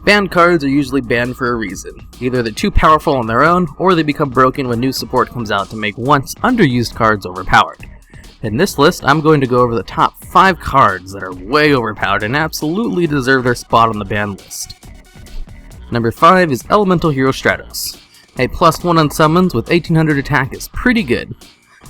Banned cards are usually banned for a reason. Either they're too powerful on their own, or they become broken when new support comes out to make once underused cards overpowered. In this list, I'm going to go over the top 5 cards that are way overpowered and absolutely deserve their spot on the ban list. Number 5 is Elemental Hero Stratos. A +1 on summons with 1800 attack is pretty good.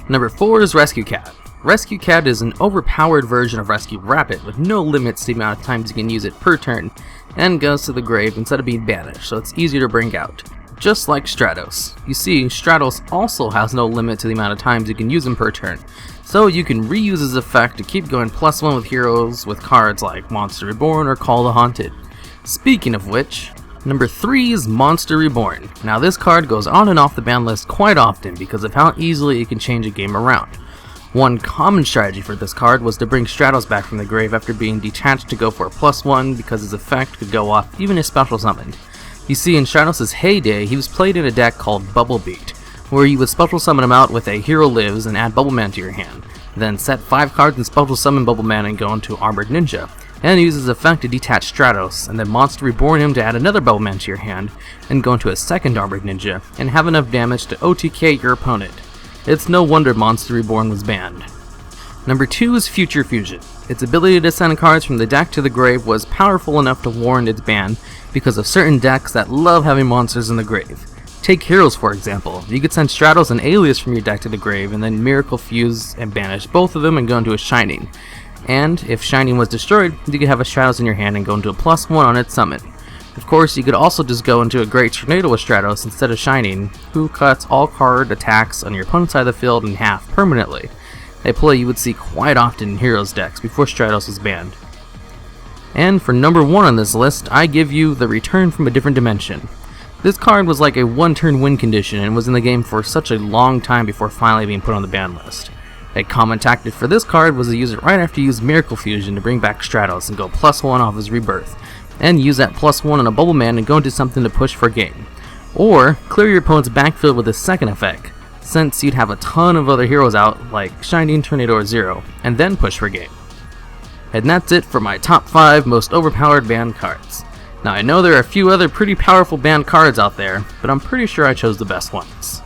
Number 4 is Rescue Cat. Rescue Cat is an overpowered version of Rescue Rapid with no limits to the amount of times you can use it per turn, and goes to the grave instead of being banished, so it's easier to bring out. Just like Stratos. You see, Stratos also has no limit to the amount of times you can use him per turn, so you can reuse his effect to keep going +1 with heroes with cards like Monster Reborn or Call the Haunted. Speaking of which, number 3 is Monster Reborn. Now this card goes on and off the ban list quite often because of how easily it can change a game around. One common strategy for this card was to bring Stratos back from the grave after being detached to go for a +1 because his effect could go off even if special summoned. You see, in Stratos' heyday, he was played in a deck called Bubble Beat, where you would special summon him out with a Hero Lives and add Bubble Man to your hand, then set 5 cards and special summon Bubble Man and go into Armored Ninja, and use his effect to detach Stratos, and then Monster Reborn him to add another Bubble Man to your hand, and go into a second Armored Ninja, and have enough damage to OTK your opponent. It's no wonder Monster Reborn was banned. Number 2 is Future Fusion. Its ability to send cards from the deck to the grave was powerful enough to warrant its ban because of certain decks that love having monsters in the grave. Take Heroes for example. You could send Stratos and Alias from your deck to the grave and then Miracle Fuse and banish both of them and go into a Shining. And if Shining was destroyed, you could have a Stratos in your hand and go into a +1 on its summon. Of course, you could also just go into a Great Tornado with Stratos instead of Shining, who cuts all card attacks on your opponent's side of the field in half permanently. A play you would see quite often in Heroes decks before Stratos was banned. And for number 1 on this list, I give you the Return from a Different Dimension. This card was like a 1-turn win condition and was in the game for such a long time before finally being put on the ban list. A common tactic for this card was to use it right after you use Miracle Fusion to bring back Stratos and go +1 off his rebirth, and use that +1 on a Bubble Man and go into something to push for game. Or clear your opponent's backfield with his second effect, since you'd have a ton of other heroes out like Shining, Tornado, or Zero, and then push for game. And that's it for my top 5 most overpowered banned cards. Now I know there are a few other pretty powerful banned cards out there, but I'm pretty sure I chose the best ones.